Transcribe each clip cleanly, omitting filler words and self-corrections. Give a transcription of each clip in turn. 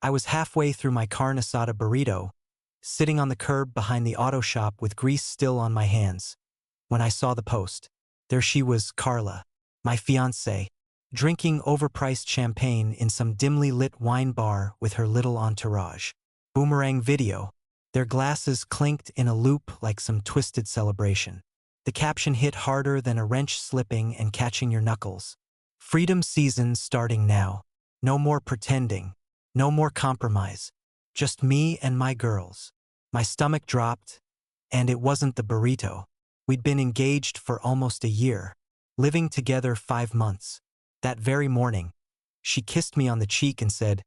I was halfway through my carne asada burrito, sitting on the curb behind the auto shop with grease still on my hands, when I saw the post. There she was, Carla, my fiancée, drinking overpriced champagne in some dimly lit wine bar with her little entourage. Boomerang video. Their glasses clinked in a loop like some twisted celebration. The caption hit harder than a wrench slipping and catching your knuckles. Freedom season starting now. No more pretending. No more compromise. Just me and my girls. My stomach dropped, and it wasn't the burrito. We'd been engaged for almost a year, living together 5 months. That very morning, she kissed me on the cheek and said,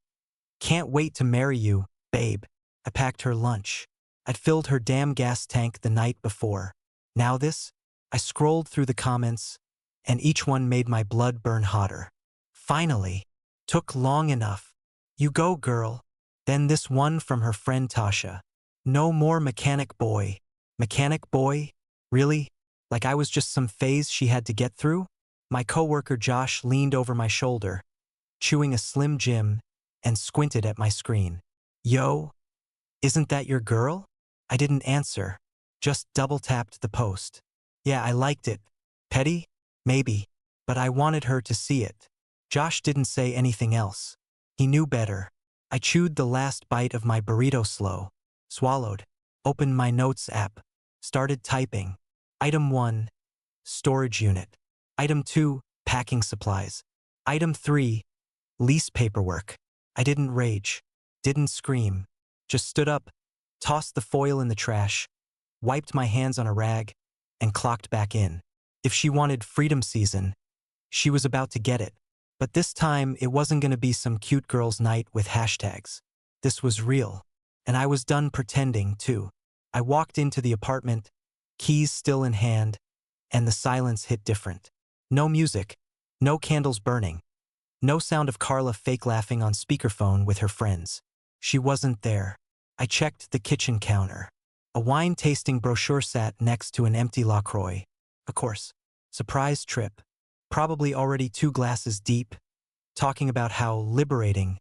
"Can't wait to marry you, babe." I packed her lunch. I'd filled her damn gas tank the night before. Now this? I scrolled through the comments, and each one made my blood burn hotter. Finally. Took long enough. "You go, girl." Then this one from her friend Tasha. "No more mechanic boy." Mechanic boy? Really? Like I was just some phase she had to get through? My coworker Josh leaned over my shoulder, chewing a Slim Jim, and squinted at my screen. "Yo, isn't that your girl?" I didn't answer, just double-tapped the post. Yeah, I liked it. Petty? Maybe. But I wanted her to see it. Josh didn't say anything else. He knew better. I chewed the last bite of my burrito slow, swallowed, opened my notes app, started typing. Item 1, storage unit. Item 2, packing supplies. Item 3, lease paperwork. I didn't rage, didn't scream, just stood up, tossed the foil in the trash, wiped my hands on a rag, and clocked back in. If she wanted freedom season, she was about to get it. But this time, it wasn't going to be some cute girl's night with hashtags. This was real. And I was done pretending, too. I walked into the apartment, keys still in hand, and the silence hit different. No music, no candles burning, no sound of Carla fake laughing on speakerphone with her friends. She wasn't there. I checked the kitchen counter. A wine-tasting brochure sat next to an empty LaCroix. Of course. Surprise trip. Probably already 2 glasses deep, talking about how liberating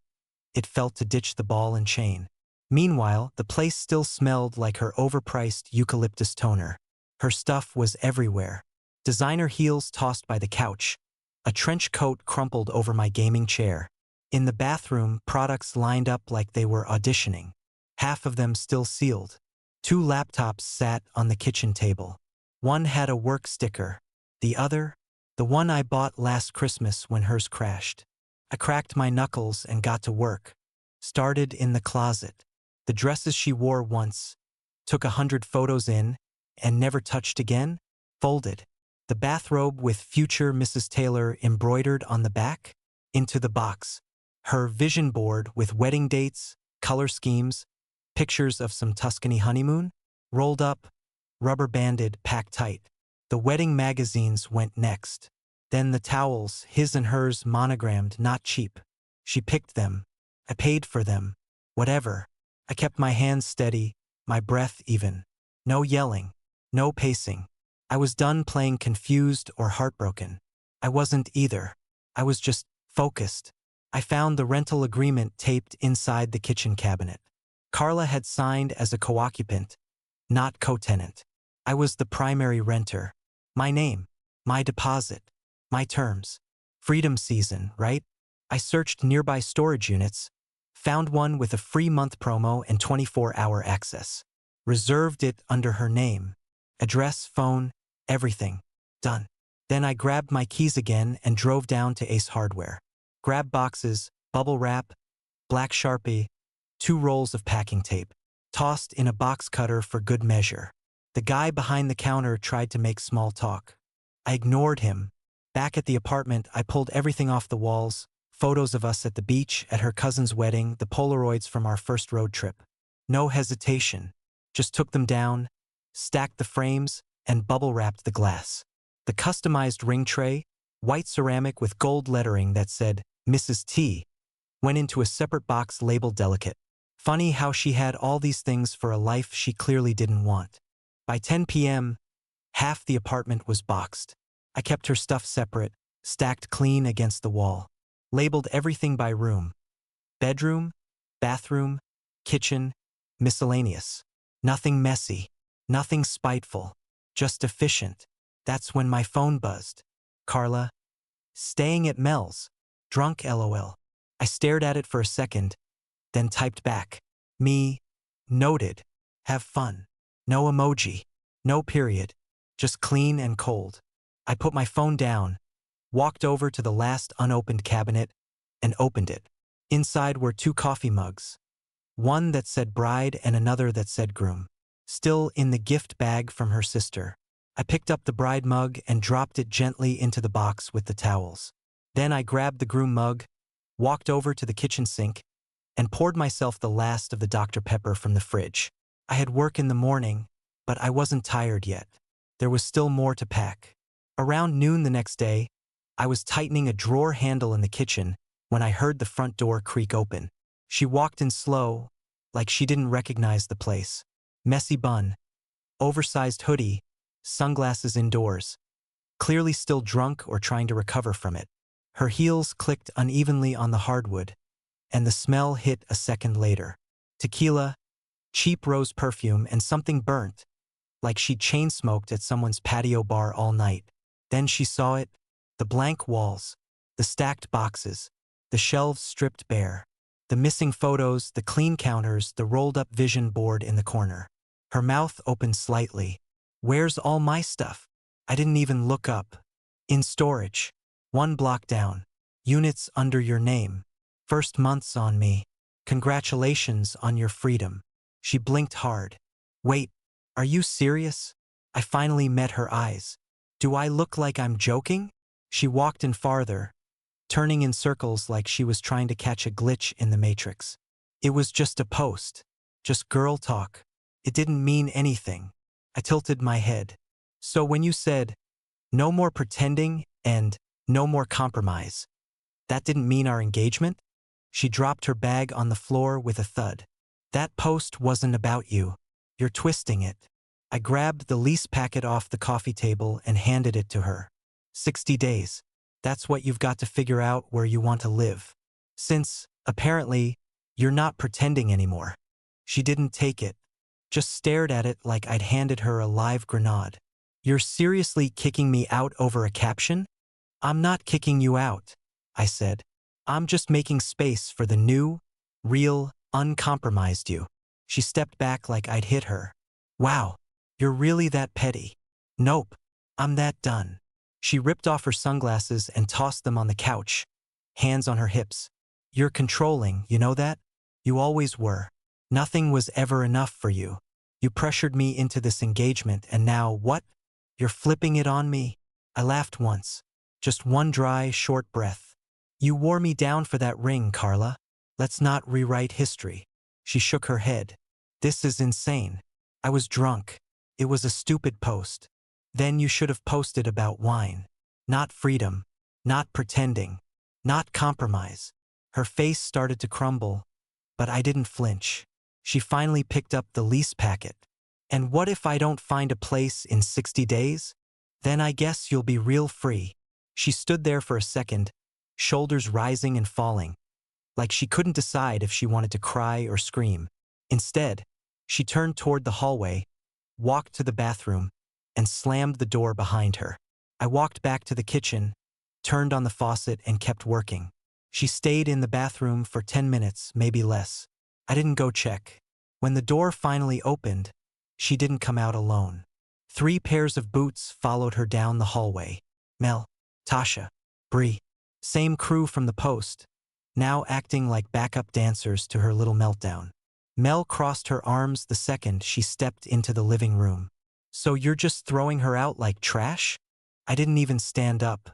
it felt to ditch the ball and chain. Meanwhile, the place still smelled like her overpriced eucalyptus toner. Her stuff was everywhere. Designer heels tossed by the couch, a trench coat crumpled over my gaming chair. In the bathroom, products lined up like they were auditioning. Half of them still sealed. 2 laptops sat on the kitchen table. One had a work sticker. The other, the one I bought last Christmas when hers crashed. I cracked my knuckles and got to work. Started in the closet. The dresses she wore once, took 100 photos in, and never touched again, folded. The bathrobe with future Mrs. Taylor embroidered on the back, into the box. Her vision board with wedding dates, color schemes, pictures of some Tuscany honeymoon, rolled up, rubber-banded, packed tight. The wedding magazines went next. Then the towels, his and hers monogrammed, not cheap. She picked them. I paid for them. Whatever. I kept my hands steady, my breath even. No yelling. No pacing. I was done playing confused or heartbroken. I wasn't either. I was just focused. I found the rental agreement taped inside the kitchen cabinet. Carla had signed as a co-occupant, not co-tenant. I was the primary renter. My name, my deposit, my terms. Freedom season, right? I searched nearby storage units, found one with a free month promo and 24-hour access. Reserved it under her name. Address, phone, everything. Done. Then I grabbed my keys again and drove down to Ace Hardware. Grabbed boxes, bubble wrap, black Sharpie, 2 rolls of packing tape. Tossed in a box cutter for good measure. The guy behind the counter tried to make small talk. I ignored him. Back at the apartment, I pulled everything off the walls, photos of us at the beach, at her cousin's wedding, the Polaroids from our first road trip. No hesitation. Just took them down, stacked the frames, and bubble-wrapped the glass. The customized ring tray, white ceramic with gold lettering that said, Mrs. T, went into a separate box labeled delicate. Funny how she had all these things for a life she clearly didn't want. By 10 p.m., half the apartment was boxed. I kept her stuff separate, stacked clean against the wall. Labeled everything by room. Bedroom, Bathroom, kitchen, miscellaneous. Nothing messy. Nothing spiteful. Just efficient. That's when my phone buzzed. Carla. Staying at Mel's. Drunk LOL. I stared at it for a second, then typed back. Me. Noted. Have fun. No emoji. No period. Just clean and cold. I put my phone down, walked over to the last unopened cabinet, and opened it. Inside were 2 coffee mugs. One that said bride and another that said groom. Still in the gift bag from her sister. I picked up the bride mug and dropped it gently into the box with the towels. Then I grabbed the groom mug, walked over to the kitchen sink, and poured myself the last of the Dr. Pepper from the fridge. I had work in the morning, but I wasn't tired yet. There was still more to pack. Around noon the next day, I was tightening a drawer handle in the kitchen when I heard the front door creak open. She walked in slow, like she didn't recognize the place. Messy bun, oversized hoodie, sunglasses indoors, clearly still drunk or trying to recover from it. Her heels clicked unevenly on the hardwood, and the smell hit a second later. Tequila, cheap rose perfume, and something burnt, like she'd chain-smoked at someone's patio bar all night. Then she saw it, the blank walls, the stacked boxes, the shelves stripped bare, the missing photos, the clean counters, the rolled-up vision board in the corner. Her mouth opened slightly. Where's all my stuff? I didn't even look up. In storage. 1 block down. Units under your name. First month's on me. Congratulations on your freedom. She blinked hard. Wait, are you serious? I finally met her eyes. Do I look like I'm joking? She walked in farther, turning in circles like she was trying to catch a glitch in the matrix. It was just a post. Just girl talk. It didn't mean anything. I tilted my head. So when you said, no more pretending and no more compromise, that didn't mean our engagement? She dropped her bag on the floor with a thud. That post wasn't about you. You're twisting it. I grabbed the lease packet off the coffee table and handed it to her. 60 days. That's what you've got to figure out where you want to live. Since, apparently, you're not pretending anymore. She didn't take it. Just stared at it like I'd handed her a live grenade. You're seriously kicking me out over a caption? I'm not kicking you out, I said. I'm just making space for the new, real, uncompromised you. She stepped back like I'd hit her. Wow, you're really that petty. Nope, I'm that done. She ripped off her sunglasses and tossed them on the couch, hands on her hips. You're controlling, you know that? You always were. Nothing was ever enough for you. You pressured me into this engagement and now what? You're flipping it on me? I laughed once. Just one dry, short breath. You wore me down for that ring, Carla. Let's not rewrite history. She shook her head. This is insane. I was drunk. It was a stupid post. Then you should have posted about wine. Not freedom. Not pretending. Not compromise. Her face started to crumble, but I didn't flinch. She finally picked up the lease packet. And what if I don't find a place in 60 days? Then I guess you'll be real free. She stood there for a second, shoulders rising and falling, like she couldn't decide if she wanted to cry or scream. Instead, she turned toward the hallway, walked to the bathroom, and slammed the door behind her. I walked back to the kitchen, turned on the faucet, and kept working. She stayed in the bathroom for 10 minutes, maybe less. I didn't go check. When the door finally opened, she didn't come out alone. 3 pairs of boots followed her down the hallway. Mel, Tasha, Bree, same crew from the post, now acting like backup dancers to her little meltdown. Mel crossed her arms the second she stepped into the living room. So you're just throwing her out like trash? I didn't even stand up.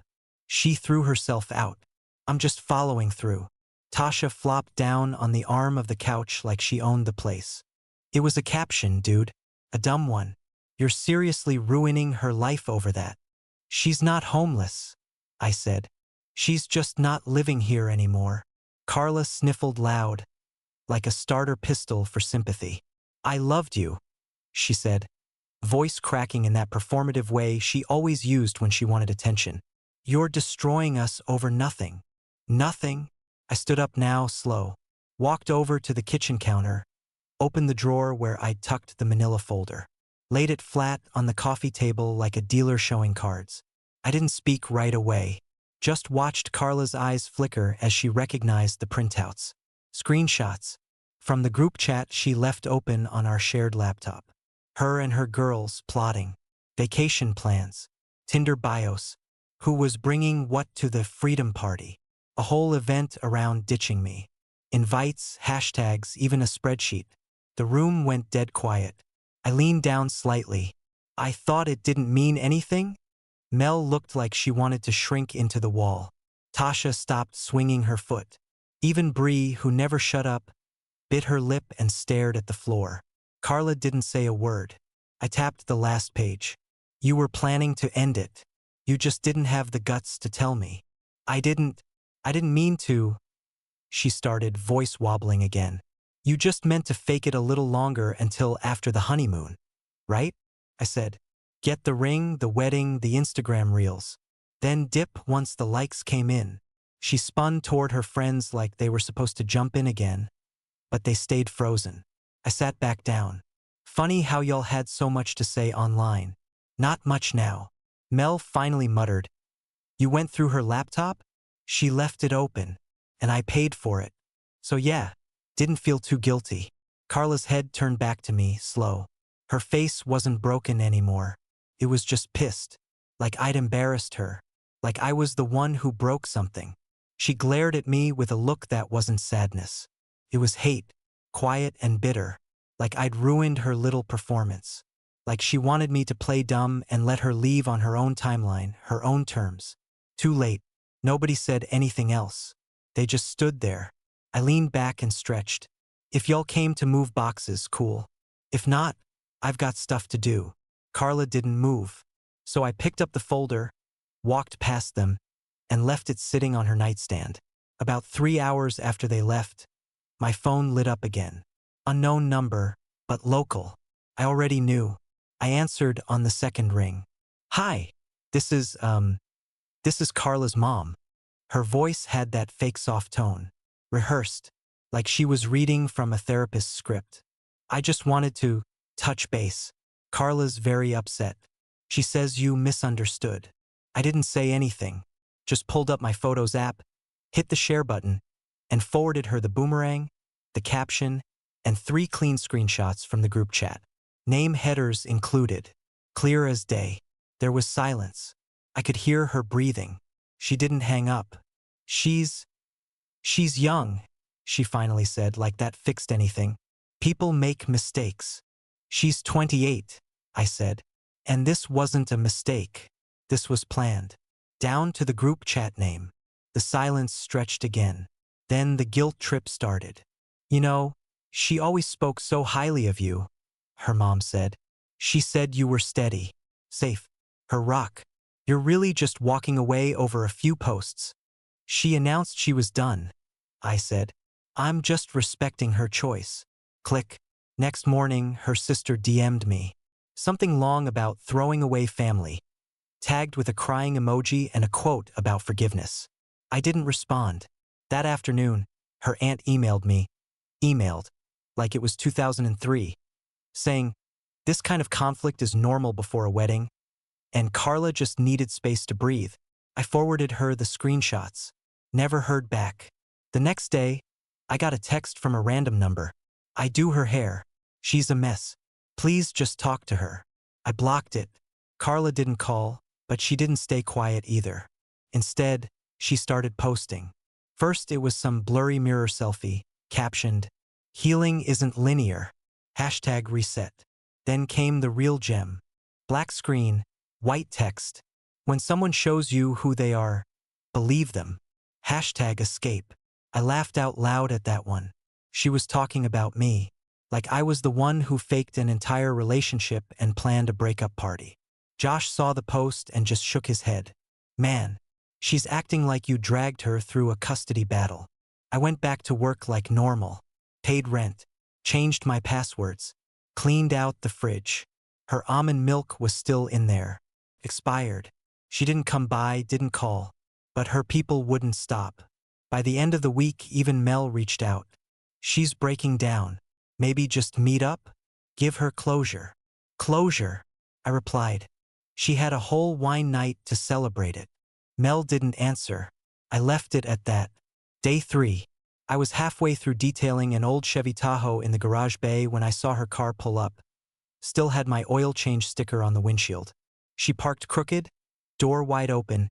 She threw herself out. I'm just following through. Tasha flopped down on the arm of the couch like she owned the place. It was a caption, dude. A dumb one. You're seriously ruining her life over that. She's not homeless, I said. She's just not living here anymore. Carla sniffled loud, like a starter pistol for sympathy. I loved you, she said, voice cracking in that performative way she always used when she wanted attention. You're destroying us over nothing. Nothing. I stood up now, slow. Walked over to the kitchen counter, opened the drawer where I'd tucked the manila folder. Laid it flat on the coffee table like a dealer showing cards. I didn't speak right away. Just watched Carla's eyes flicker as she recognized the printouts. Screenshots from the group chat she left open on our shared laptop. Her and her girls plotting. Vacation plans. Tinder bios. Who was bringing what to the freedom party. A whole event around ditching me. Invites, hashtags, even a spreadsheet. The room went dead quiet. I leaned down slightly. I thought it didn't mean anything. Mel looked like she wanted to shrink into the wall. Tasha stopped swinging her foot. Even Bree, who never shut up, bit her lip and stared at the floor. Carla didn't say a word. I tapped the last page. You were planning to end it. You just didn't have the guts to tell me. I didn't mean to, she started, voice wobbling again. You just meant to fake it a little longer until after the honeymoon, right? I said. Get the ring, the wedding, the Instagram reels. Then dip once the likes came in. She spun toward her friends like they were supposed to jump in again, but they stayed frozen. I sat back down. Funny how y'all had so much to say online. Not much now. Mel finally muttered. You went through her laptop? She left it open, and I paid for it. So yeah, didn't feel too guilty. Carla's head turned back to me, slow. Her face wasn't broken anymore. It was just pissed. Like I'd embarrassed her. Like I was the one who broke something. She glared at me with a look that wasn't sadness. It was hate, quiet and bitter. Like I'd ruined her little performance. Like she wanted me to play dumb and let her leave on her own timeline, her own terms. Too late. Nobody said anything else. They just stood there. I leaned back and stretched. If y'all came to move boxes, cool. If not, I've got stuff to do. Carla didn't move. So I picked up the folder, walked past them, and left it sitting on her nightstand. About 3 hours after they left, my phone lit up again. Unknown number, but local. I already knew. I answered on the second ring. Hi, this is Carla's mom. Her voice had that fake soft tone. Rehearsed, like she was reading from a therapist's script. I just wanted to touch base. Carla's very upset. She says you misunderstood. I didn't say anything. Just pulled up my Photos app, hit the share button, and forwarded her the boomerang, the caption, and 3 clean screenshots from the group chat. Name headers included. Clear as day. There was silence. I could hear her breathing. She didn't hang up. She's young, she finally said, like that fixed anything. People make mistakes. She's 28, I said. And this wasn't a mistake. This was planned. Down to the group chat name. The silence stretched again. Then the guilt trip started. You know, she always spoke so highly of you, her mom said. She said you were steady, safe, her rock. You're really just walking away over a few posts. She announced she was done, I said. I'm just respecting her choice. Click. Next morning, her sister DM'd me. Something long about throwing away family, tagged with a crying emoji and a quote about forgiveness. I didn't respond. That afternoon, her aunt emailed, like it was 2003, saying, this kind of conflict is normal before a wedding, and Carla just needed space to breathe. I forwarded her the screenshots. Never heard back. The next day, I got a text from a random number. I do her hair. She's a mess. Please just talk to her. I blocked it. Carla didn't call, but she didn't stay quiet either. Instead, she started posting. First, it was some blurry mirror selfie, captioned, "Healing isn't linear. #reset. Then came the real gem. Black screen, white text. When someone shows you who they are, believe them. #escape. I laughed out loud at that one. She was talking about me. Like I was the one who faked an entire relationship and planned a breakup party. Josh saw the post and just shook his head. Man, she's acting like you dragged her through a custody battle. I went back to work like normal. Paid rent. Changed my passwords. Cleaned out the fridge. Her almond milk was still in there. Expired. She didn't come by, didn't call. But her people wouldn't stop. By the end of the week, even Mel reached out. She's breaking down. Maybe just meet up? Give her closure. Closure, I replied. She had a whole wine night to celebrate it. Mel didn't answer. I left it at that. Day 3. I was halfway through detailing an old Chevy Tahoe in the garage bay when I saw her car pull up. Still had my oil change sticker on the windshield. She parked crooked, door wide open,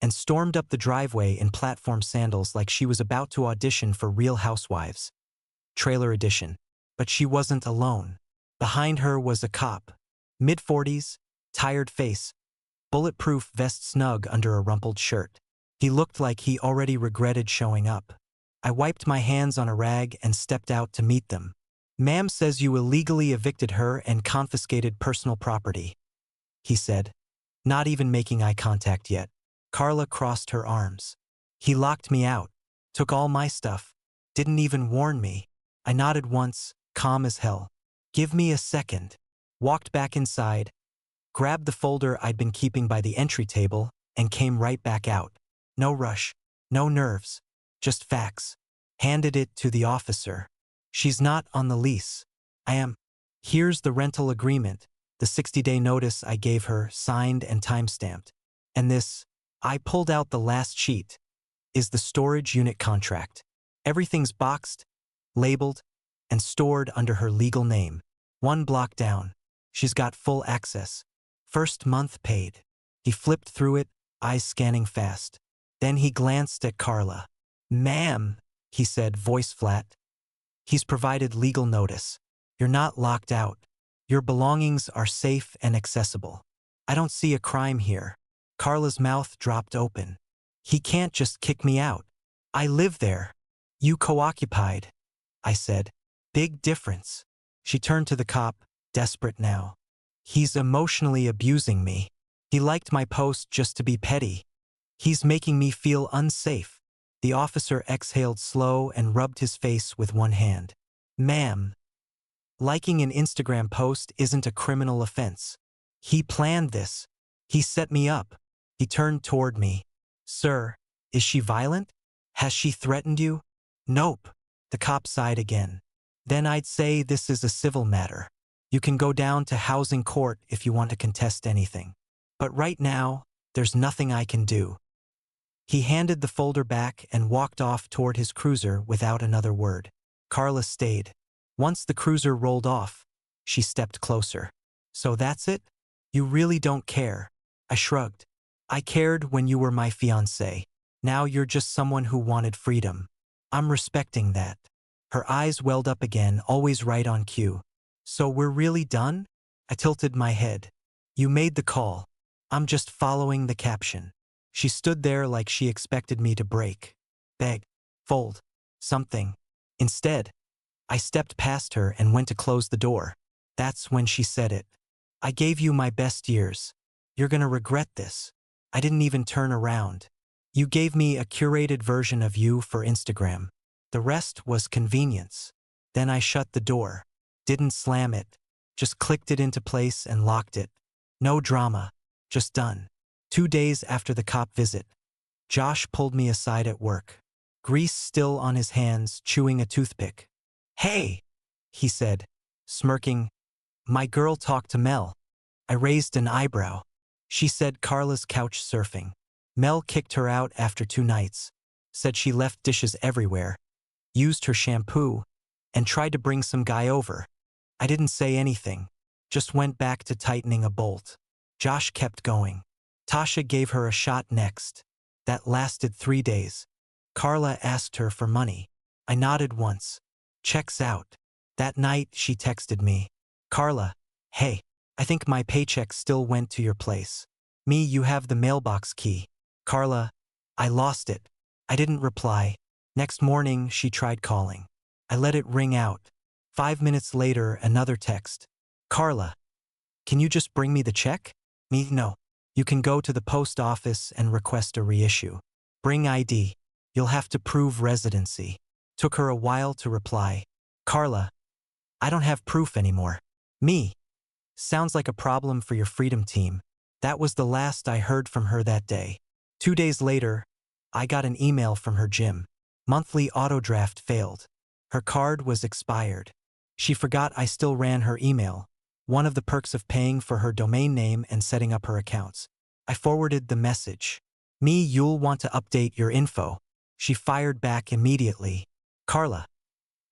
and stormed up the driveway in platform sandals like she was about to audition for Real Housewives. Trailer edition. But she wasn't alone. Behind her was a cop. Mid-40s, tired face, bulletproof vest snug under a rumpled shirt. He looked like he already regretted showing up. I wiped my hands on a rag and stepped out to meet them. "Ma'am says you illegally evicted her and confiscated personal property," he said, not even making eye contact yet. Carla crossed her arms. "He locked me out, took all my stuff, didn't even warn me." I nodded once, calm as hell. "Give me a second." Walked back inside, grabbed the folder I'd been keeping by the entry table, and came right back out. No rush, no nerves, just facts. Handed it to the officer. "She's not on the lease. I am. Here's the rental agreement, the 60-day notice I gave her, signed and time-stamped. And this," I pulled out the last sheet, "is the storage unit contract. Everything's boxed, labeled, and stored under her legal name. One block down. She's got full access. First month paid." He flipped through it, eyes scanning fast. Then he glanced at Carla. "Ma'am," he said, voice flat. "He's provided legal notice. You're not locked out. Your belongings are safe and accessible. I don't see a crime here." Carla's mouth dropped open. "He can't just kick me out. I live there. You co-occupied," I said. "Big difference." She turned to the cop, desperate now. "He's emotionally abusing me. He liked my post just to be petty. He's making me feel unsafe." The officer exhaled slow and rubbed his face with one hand. "Ma'am, liking an Instagram post isn't a criminal offense. He planned this. He set me up." He turned toward me. "Sir, is she violent? Has she threatened you?" "Nope." The cop sighed again. "Then I'd say this is a civil matter. You can go down to housing court if you want to contest anything. But right now, there's nothing I can do." He handed the folder back and walked off toward his cruiser without another word. Carla stayed. Once the cruiser rolled off, she stepped closer. "So that's it? You really don't care?" I shrugged. "I cared when you were my fiancé. Now you're just someone who wanted freedom. I'm respecting that." Her eyes welled up again, always right on cue. "So we're really done?" I tilted my head. "You made the call. I'm just following the caption." She stood there like she expected me to break, beg, fold, something. Instead, I stepped past her and went to close the door. That's when she said it. "I gave you my best years. You're gonna regret this." I didn't even turn around. "You gave me a curated version of you for Instagram. The rest was convenience." Then I shut the door. Didn't slam it. Just clicked it into place and locked it. No drama. Just done. 2 days after the cop visit, Josh pulled me aside at work. Grease still on his hands, chewing a toothpick. "Hey," he said, smirking. "My girl talked to Mel." I raised an eyebrow. She said Carla's couch surfing. Mel kicked her out after 2 nights. Said she left dishes everywhere. Used her shampoo. And tried to bring some guy over. I didn't say anything. Just went back to tightening a bolt. Josh kept going. Tasha gave her a shot next. That lasted 3 days. Carla asked her for money. I nodded once. "Checks out." That night, she texted me. "Carla, hey, I think my paycheck still went to your place. Me, you have the mailbox key." "Carla, I lost it." I didn't reply. Next morning, she tried calling. I let it ring out. 5 minutes later, another text. "Carla, can you just bring me the check?" Me, "No. You can go to the post office and request a reissue. Bring ID. You'll have to prove residency." Took her a while to reply. "Carla, I don't have proof anymore." Me, "Sounds like a problem for your freedom team." That was the last I heard from her that day. 2 days later, I got an email from her gym. Monthly auto draft failed. Her card was expired. She forgot I still ran her email, one of the perks of paying for her domain name and setting up her accounts. I forwarded the message. You'll want to update your info. She fired back immediately. Carla,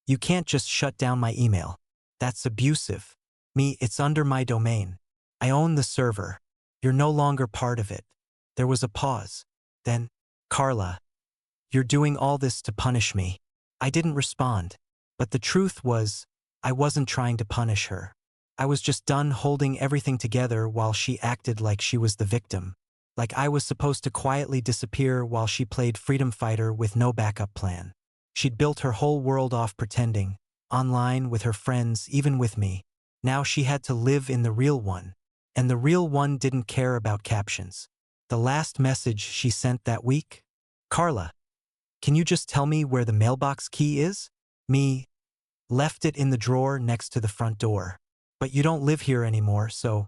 you can't just shut down my email. That's abusive. It's under my domain. I own the server. You're no longer part of it. There was a pause. Then, Carla, you're doing all this to punish me. I didn't respond. But the truth was, I wasn't trying to punish her. I was just done holding everything together while she acted like she was the victim. Like I was supposed to quietly disappear while she played freedom fighter with no backup plan. She'd built her whole world off pretending, online, with her friends, even with me. Now she had to live in the real one. And the real one didn't care about captions. The last message she sent that week? Carla, can you just tell me where the mailbox key is? Left it in the drawer next to the front door. But you don't live here anymore, so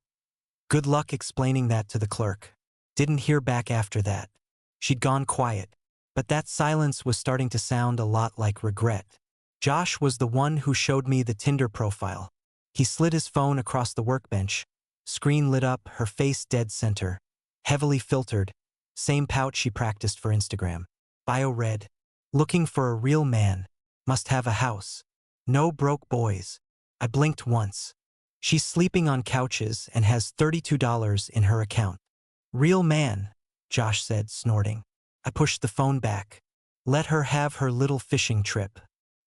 good luck explaining that to the clerk. Didn't hear back after that. She'd gone quiet. But that silence was starting to sound a lot like regret. Josh was the one who showed me the Tinder profile. He slid his phone across the workbench. Screen lit up, her face dead center. Heavily filtered. Same pouch she practiced for Instagram. Bio read, looking for a real man. Must have a house. No broke boys. I blinked once. She's sleeping on couches and has $32 in her account. Real man, Josh said, snorting. I pushed the phone back. Let her have her little fishing trip.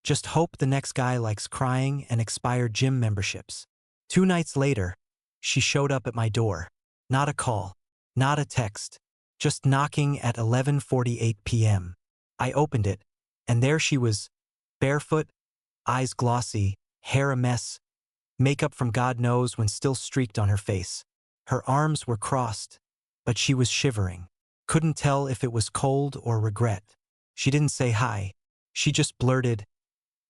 Just hope the next guy likes crying and expired gym memberships. 2 nights later, she showed up at my door. Not a call. Not a text. Just knocking at 11:48 p.m. I opened it, and there she was, barefoot, eyes glossy, hair a mess, makeup from God knows when still streaked on her face. Her arms were crossed, but she was shivering. Couldn't tell if it was cold or regret. She didn't say hi. She just blurted,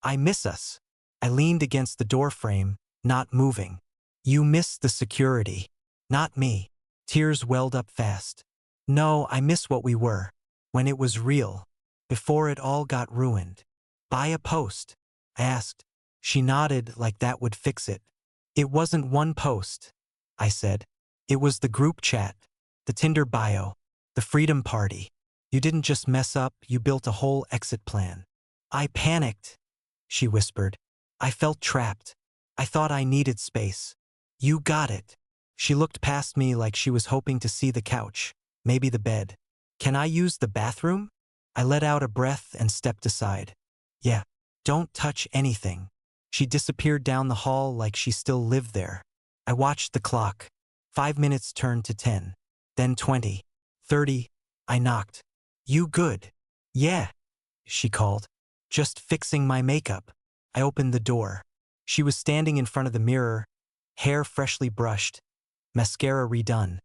I miss us. I leaned against the door frame, not moving. You miss the security. Not me. Tears welled up fast. No, I miss what we were. When it was real. Before it all got ruined. Buy a post? I asked. She nodded like that would fix it. It wasn't one post, I said. It was the group chat, the Tinder bio, the freedom party. You didn't just mess up, you built a whole exit plan. I panicked, she whispered. I felt trapped. I thought I needed space. You got it. She looked past me like she was hoping to see the couch, maybe the bed. Can I use the bathroom? I let out a breath and stepped aside. Yeah, don't touch anything. She disappeared down the hall like she still lived there. I watched the clock. 5 minutes turned to 10. Then 20. 30. I knocked. You good? Yeah, she called. Just fixing my makeup. I opened the door. She was standing in front of the mirror, hair freshly brushed, mascara redone,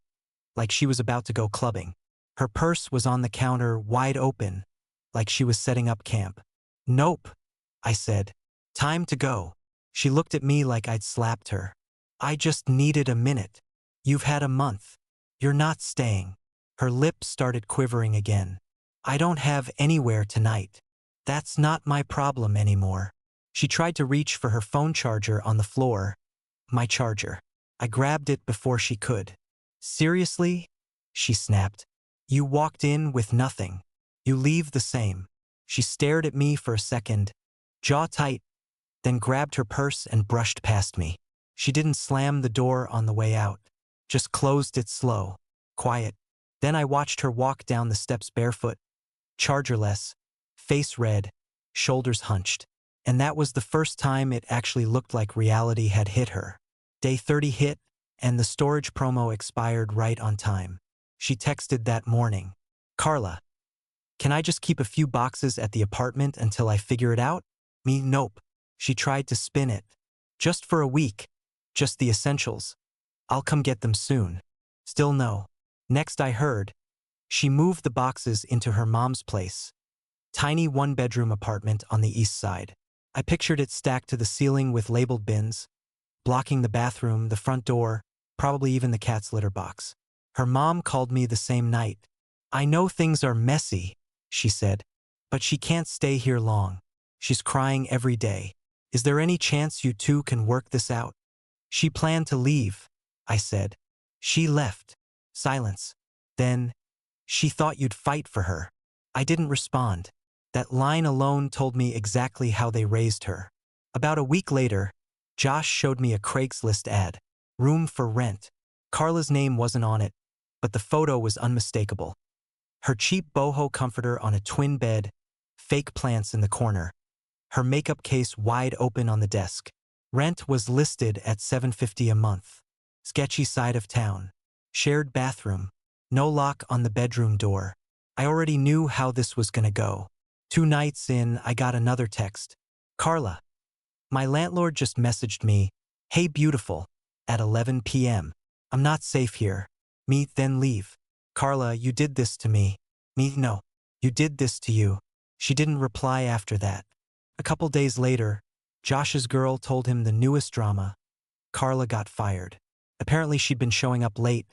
like she was about to go clubbing. Her purse was on the counter, wide open, like she was setting up camp. Nope, I said. Time to go. She looked at me like I'd slapped her. I just needed a minute. You've had a month. You're not staying. Her lips started quivering again. I don't have anywhere tonight. That's not my problem anymore. She tried to reach for her phone charger on the floor. My charger. I grabbed it before she could. Seriously? She snapped. You walked in with nothing. You leave the same. She stared at me for a second, jaw tight, then grabbed her purse and brushed past me. She didn't slam the door on the way out, just closed it slow, quiet. Then I watched her walk down the steps barefoot, chargerless, face red, shoulders hunched. And that was the first time it actually looked like reality had hit her. Day 30 hit, and the storage promo expired right on time. She texted that morning. Carla, can I just keep a few boxes at the apartment until I figure it out? Nope. She tried to spin it. Just for a week. Just the essentials. I'll come get them soon. Still no. Next I heard, she moved the boxes into her mom's place. Tiny 1-bedroom apartment on the east side. I pictured it stacked to the ceiling with labeled bins, blocking the bathroom, the front door, probably even the cat's litter box. Her mom called me the same night. I know things are messy, she said, but she can't stay here long. She's crying every day. Is there any chance you two can work this out? She planned to leave, I said. She left. Silence. Then, she thought you'd fight for her. I didn't respond. That line alone told me exactly how they raised her. About a week later, Josh showed me a Craigslist ad. Room for rent. Carla's name wasn't on it, but the photo was unmistakable. Her cheap boho comforter on a twin bed, fake plants in the corner. Her makeup case wide open on the desk. Rent was listed at $750 a month. Sketchy side of town. Shared bathroom. No lock on the bedroom door. I already knew how this was gonna go. 2 nights in, I got another text. Carla. My landlord just messaged me, "Hey beautiful," at 11 p.m. I'm not safe here. Me, then leave. Carla, you did this to me. Me, no. You did this to you. She didn't reply after that. A couple days later, Josh's girl told him the newest drama. Carla got fired. Apparently she'd been showing up late,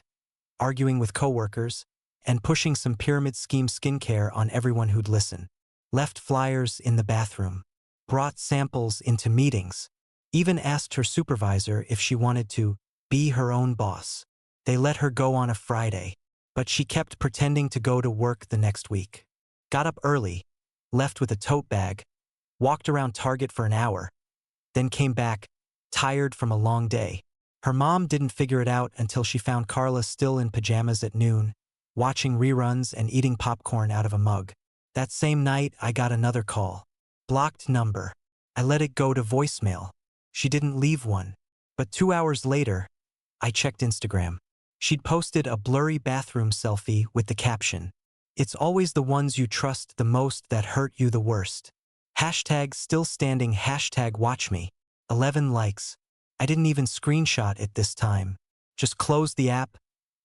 arguing with coworkers, and pushing some pyramid scheme skincare on everyone who'd listen. Left flyers in the bathroom. Brought samples into meetings. Even asked her supervisor if she wanted to be her own boss. They let her go on a Friday, but she kept pretending to go to work the next week. Got up early, left with a tote bag, walked around Target for an hour, then came back, tired from a long day. Her mom didn't figure it out until she found Carla still in pajamas at noon, watching reruns and eating popcorn out of a mug. That same night, I got another call. Blocked number. I let it go to voicemail. She didn't leave one. But 2 hours later, I checked Instagram. She'd posted a blurry bathroom selfie with the caption, "It's always the ones you trust the most that hurt you the worst." Hashtag still standing, hashtag watch me. 11 likes. I didn't even screenshot it this time. Just closed the app,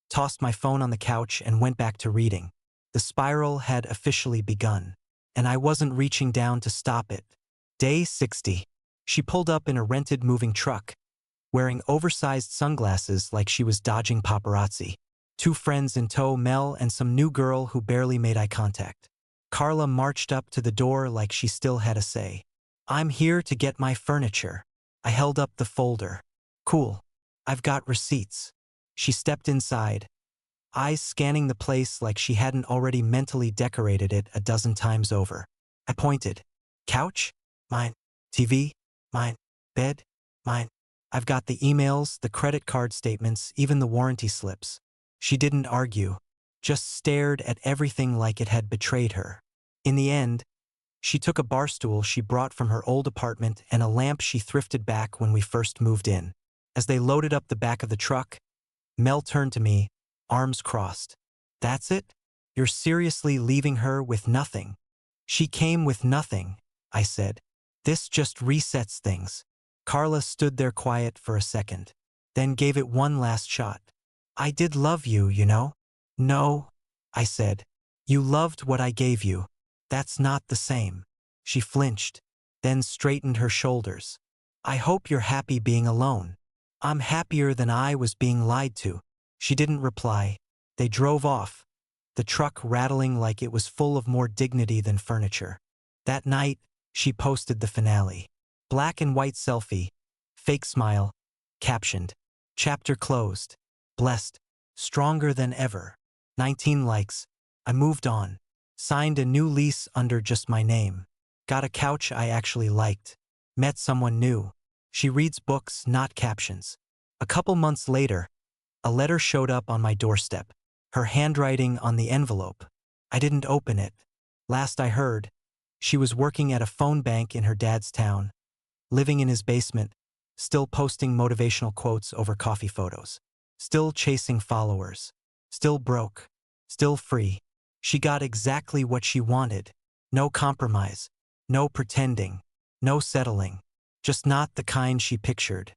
tossed my phone on the couch, and went back to reading. The spiral had officially begun, and I wasn't reaching down to stop it. Day 60. She pulled up in a rented moving truck, wearing oversized sunglasses like she was dodging paparazzi. 2 friends in tow, Mel and some new girl who barely made eye contact. Carla marched up to the door like she still had a say. "I'm here to get my furniture." I held up the folder. "Cool. I've got receipts." She stepped inside, eyes scanning the place like she hadn't already mentally decorated it a dozen times over. I pointed. "Couch? Mine. TV? Mine. Bed? Mine. I've got the emails, the credit card statements, even the warranty slips." She didn't argue, just stared at everything like it had betrayed her. In the end, she took a bar stool she brought from her old apartment and a lamp she thrifted back when we first moved in. As they loaded up the back of the truck, Mel turned to me, arms crossed. "That's it? You're seriously leaving her with nothing?" "She came with nothing," I said. "This just resets things." Carla stood there quiet for a second, then gave it one last shot. "I did love you, you know." "No," I said. "You loved what I gave you. That's not the same." She flinched, then straightened her shoulders. "I hope you're happy being alone." "I'm happier than I was being lied to." She didn't reply. They drove off, the truck rattling like it was full of more dignity than furniture. That night, she posted the finale. Black and white selfie, fake smile, captioned, "Chapter closed. Blessed. Stronger than ever." 19 likes. I moved on. Signed a new lease under just my name. Got a couch I actually liked. Met someone new. She reads books, not captions. A couple months later, a letter showed up on my doorstep. Her handwriting on the envelope. I didn't open it. Last I heard, she was working at a phone bank in her dad's town, living in his basement, still posting motivational quotes over coffee photos, still chasing followers, still broke, still free. She got exactly what she wanted. No compromise, no pretending, no settling. Just not the kind she pictured.